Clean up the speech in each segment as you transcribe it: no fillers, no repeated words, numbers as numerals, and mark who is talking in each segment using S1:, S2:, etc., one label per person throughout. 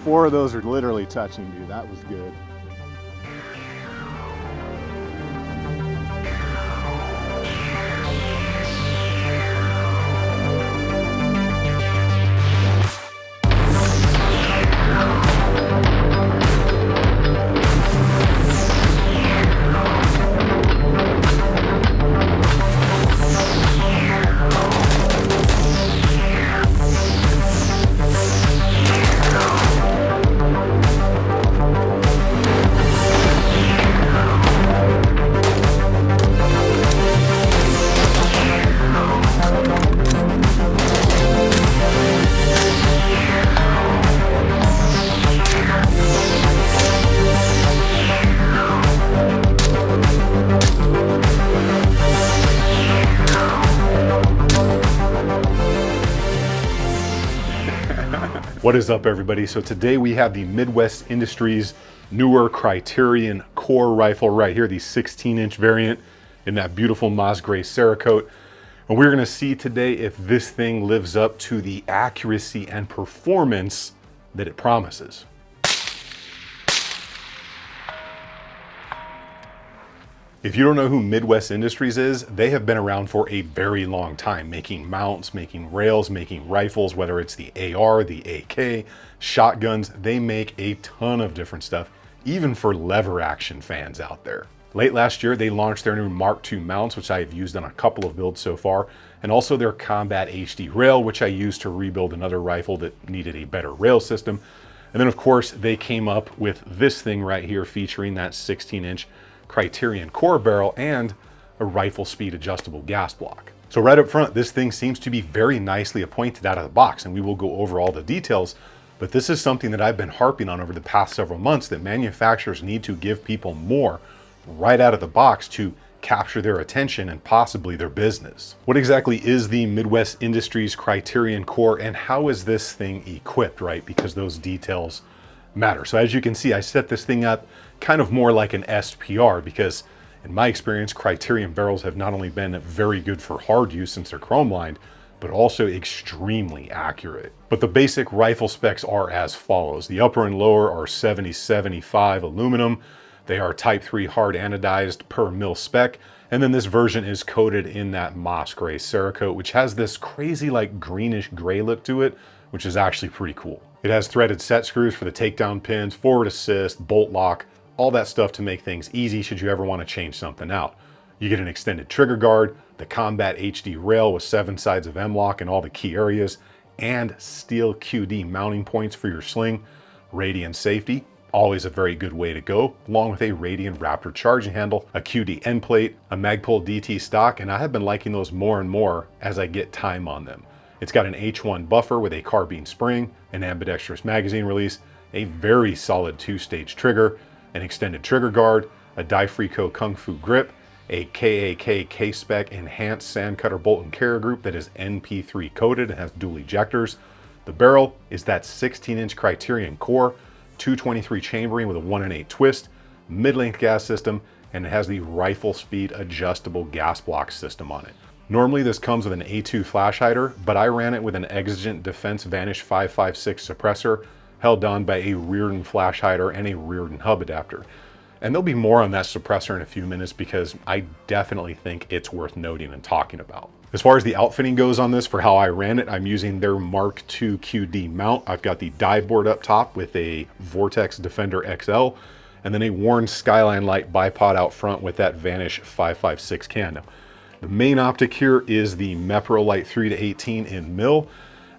S1: 4 of those are literally touching, dude. That was good. What is up, everybody? So today we have the Midwest Industries newer Criterion core rifle right here, the 16-inch variant in that beautiful moss gray Cerakote. And we're gonna see today if this thing lives up to the accuracy and performance that it promises. If you don't know who Midwest Industries is, they have been around for a very long time, making mounts, making rails, making rifles, whether it's the AR, the AK, shotguns. They make a ton of different stuff, even for lever action fans out there. Late last year, they launched their new Mark II mounts, which I have used on a couple of builds so far, and also their Combat HD rail, which I used to rebuild another rifle that needed a better rail system. And then of course, they came up with this thing right here featuring that 16-inch Criterion core barrel and a rifle speed adjustable gas block. So right up front, this thing seems to be very nicely appointed out of the box, and we will go over all the details, but this is something that I've been harping on over the past several months, that manufacturers need to give people more right out of the box to capture their attention and possibly their business. What exactly is the Midwest Industries Criterion core, and how is this thing equipped, right? Because those details matter. So as you can see, I set this thing up kind of more like an SPR, because in my experience, Criterion barrels have not only been very good for hard use since they're chrome lined, but also extremely accurate. But the basic rifle specs are as follows. The upper and lower are 70-75 aluminum. They are type 3 hard anodized per mil spec. And then this version is coated in that moss gray Cerakote, which has this crazy like greenish gray look to it, which is actually pretty cool. It has threaded set screws for the takedown pins, forward assist, bolt lock, all that stuff to make things easy should you ever want to change something out. You get an extended trigger guard, the Combat HD rail with 7 sides of M-LOK in all the key areas, and steel QD mounting points for your sling. Radian safety, always a very good way to go, along with a Radian Raptor charging handle, a QD end plate, a Magpul DT stock, and I have been liking those more and more as I get time on them. It's got an H1 buffer with a carbine spring, an ambidextrous magazine release, a very solid 2-stage trigger, an extended trigger guard, a Difrico Kung Fu grip, a KAK K-Spec enhanced sand cutter bolt and carrier group that is NP3 coated and has dual ejectors. The barrel is that 16-inch Criterion core, 223 chambering with a 1-in-8 twist, mid-length gas system, and it has the rifle speed adjustable gas block system on it. Normally this comes with an A2 flash hider, but I ran it with an Exigent Defense Vanish 556 suppressor, held on by a Rearden flash hider and a Rearden hub adapter. And there'll be more on that suppressor in a few minutes because I definitely think it's worth noting and talking about. As far as the outfitting goes on this, for how I ran it, I'm using their Mark II QD mount. I've got the dive board up top with a Vortex Defender XL, and then a Warren Skyline light bipod out front with that Vanish 556 can. Now, the main optic here is the Mepro Light 3-18 in mil.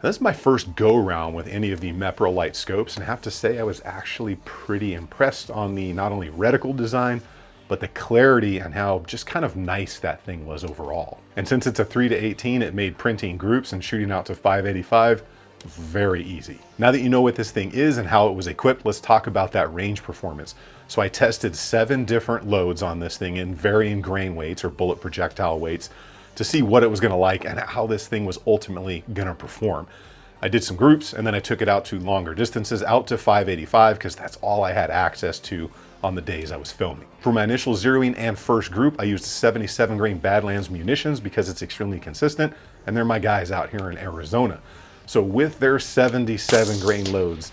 S1: This is my first go-round with any of the Mepro Light scopes, and I have to say I was actually pretty impressed on the not only reticle design, but the clarity and how just kind of nice that thing was overall. And since it's a 3-18, it made printing groups and shooting out to 585 very easy. Now that you know what this thing is and how it was equipped, let's talk about that range performance. So I tested 7 different loads on this thing in varying grain weights or bullet projectile weights to see what it was gonna like and how this thing was ultimately gonna perform. I did some groups and then I took it out to longer distances, out to 585, because that's all I had access to on the days I was filming. For my initial zeroing and first group, I used 77 grain Badlands munitions because it's extremely consistent, and they're my guys out here in Arizona. So with their 77 grain loads,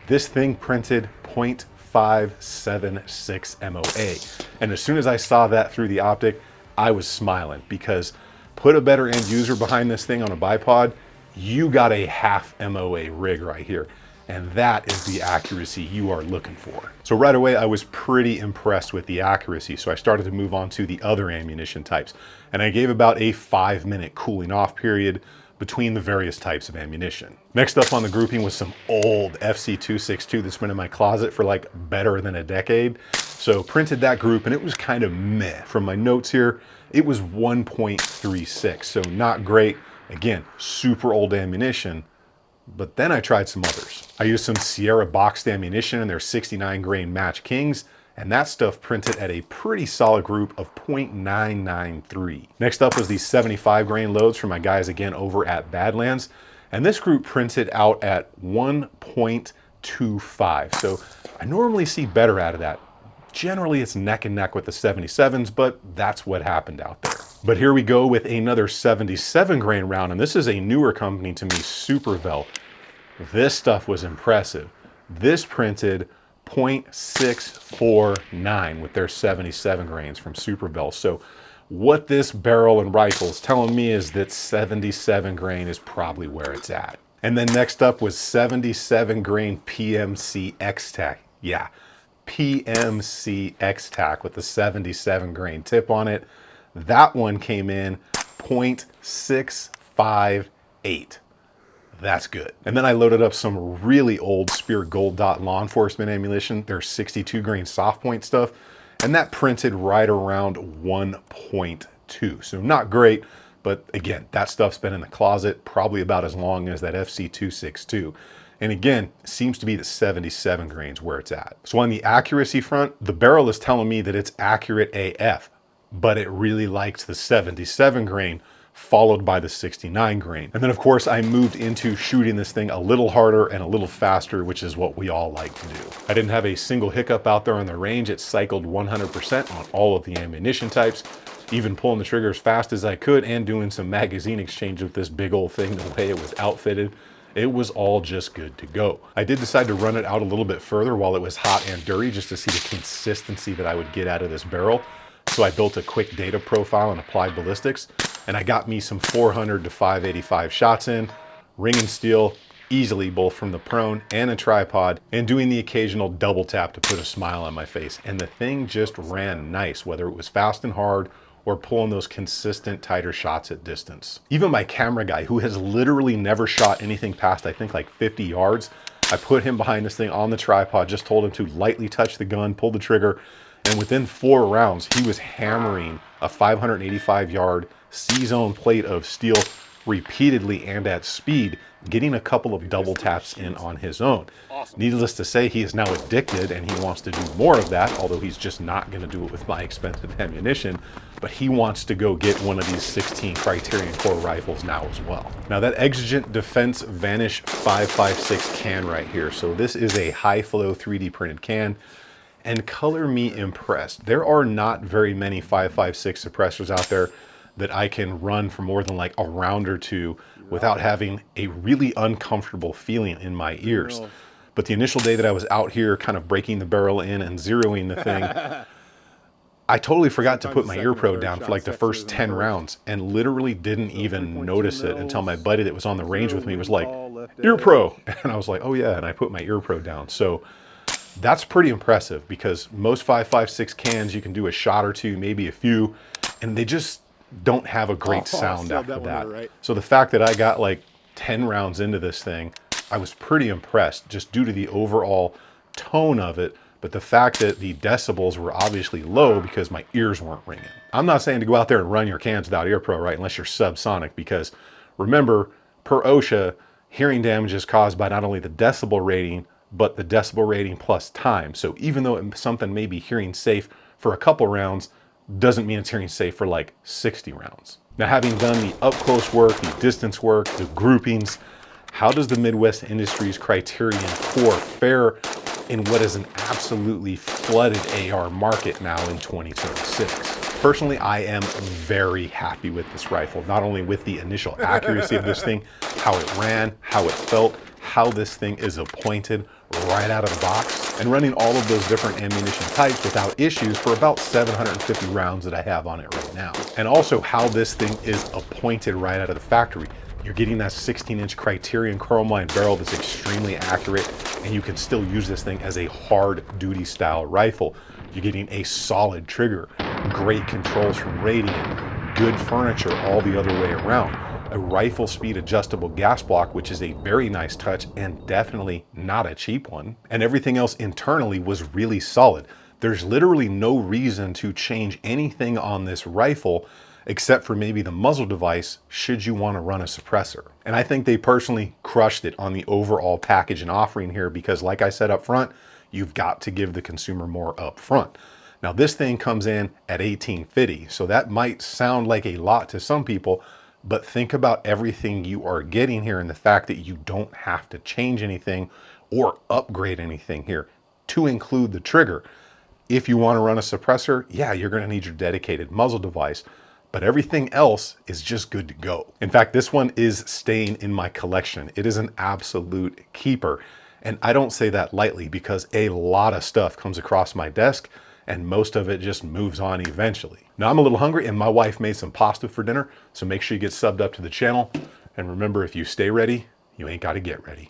S1: This thing printed .576 MOA. And as soon as I saw that through the optic, I was smiling, because put a better end user behind this thing on a bipod, you got a half MOA rig right here. And that is the accuracy you are looking for. So right away, I was pretty impressed with the accuracy. So I started to move on to the other ammunition types. And I gave about a 5-minute cooling off period between the various types of ammunition. Next up on the grouping was some old FC262 that's been in my closet for like better than a decade. So printed that group and it was kind of meh. From my notes here, it was 1.36, so not great. Again, super old ammunition. But then I tried some others. I used some Sierra boxed ammunition in their 69 grain Match Kings, and that stuff printed at a pretty solid group of .993. Next up was these 75 grain loads from my guys again over at Badlands, and this group printed out at 1.25. So I normally see better out of that. Generally it's neck and neck with the 77s, but that's what happened out there. But here we go with another 77 grain round, and this is a newer company to me, Supervel. This stuff was impressive. This printed .649 with their 77 grains from Supervel. So what this barrel and rifle is telling me is that 77 grain is probably where it's at. And then next up was 77 grain PMC X-Tac. Yeah, PMC X-Tac with the 77 grain tip on it. That one came in .658. That's good. And then I loaded up some really old Spear Gold Dot law enforcement ammunition, their 62 grain soft point stuff, and that printed right around 1.2. So not great, but again, that stuff's been in the closet probably about as long as that FC262. And again, seems to be the 77 grains where it's at. So on the accuracy front, the barrel is telling me that it's accurate AF, but it really likes the 77 grain followed by the 69 grain. And then of course I moved into shooting this thing a little harder and a little faster, which is what we all like to do. I didn't have a single hiccup out there on the range. It cycled 100% on all of the ammunition types, even pulling the trigger as fast as I could and doing some magazine exchange with this big old thing, the way it was outfitted. It was all just good to go. I did decide to run it out a little bit further while it was hot and dirty, just to see the consistency that I would get out of this barrel. So I built a quick data profile and applied ballistics, and I got me some 400 to 585 shots in, ring and steel, easily both from the prone and a tripod, and doing the occasional double tap to put a smile on my face. And the thing just ran nice, whether it was fast and hard or pulling those consistent tighter shots at distance. Even my camera guy, who has literally never shot anything past, I think like 50 yards, I put him behind this thing on the tripod, just told him to lightly touch the gun, pull the trigger, and within 4 rounds, he was hammering a 585 yard C-zone plate of steel repeatedly and at speed, getting a couple of double taps in on his own. Awesome. Needless to say, he is now addicted and he wants to do more of that, although he's just not going to do it with my expensive ammunition, but he wants to go get one of these 16 Criterion Core rifles now as well. Now that Exigent Defense Vanish 5.56 can right here, so this is a high flow 3D printed can, and color me impressed. There are not very many 5.56 suppressors out there that I can run for more than like a round or two without having a really uncomfortable feeling in my ears. But the initial day that I was out here kind of breaking the barrel in and zeroing the thing, I totally forgot to put my ear probe down for like the first 10 rounds and literally didn't even notice it until my buddy that was on the range with me was like, ear pro. And I was like, oh yeah, and I put my ear probe down. So that's pretty impressive, because most 5.56 cans you can do a shot or two, maybe a few, and they just don't have a great sound after that. Right. So the fact that I got like 10 rounds into this thing, I was pretty impressed just due to the overall tone of it, but the fact that the decibels were obviously low because my ears weren't ringing. I'm not saying to go out there and run your cans without ear pro, right, unless you're subsonic, because remember, per OSHA, hearing damage is caused by not only the decibel rating, but the decibel rating plus time. So even though something may be hearing safe for a couple rounds, doesn't mean it's hearing safe for like 60 rounds. Now, having done the up close work, the distance work, the groupings, how does the Midwest Industries Criterion Core fare in what is an absolutely flooded AR market now in 2026? Personally, I am very happy with this rifle, not only with the initial accuracy of this thing, how it ran, how it felt, how this thing is appointed right out of the box and running all of those different ammunition types without issues for about 750 rounds that I have on it right now. And also how this thing is appointed right out of the factory. You're getting that 16-inch Criterion chrome-lined barrel that's extremely accurate, and you can still use this thing as a hard-duty style rifle. You're getting a solid trigger, great controls from Radian, good furniture all the other way around, a rifle speed adjustable gas block, which is a very nice touch and definitely not a cheap one. And everything else internally was really solid. There's literally no reason to change anything on this rifle except for maybe the muzzle device should you want to run a suppressor. And I think they personally crushed it on the overall package and offering here because, like I said up front, you've got to give the consumer more up front. Now this thing comes in at $18.50, so that might sound like a lot to some people, but think about everything you are getting here and the fact that you don't have to change anything or upgrade anything here to include the trigger. If you want to run a suppressor, yeah, you're going to need your dedicated muzzle device, but everything else is just good to go. In fact, this one is staying in my collection. It is an absolute keeper. And I don't say that lightly because a lot of stuff comes across my desk and most of it just moves on eventually. Now I'm a little hungry and my wife made some pasta for dinner, so make sure you get subbed up to the channel. And remember, if you stay ready, you ain't got to get ready.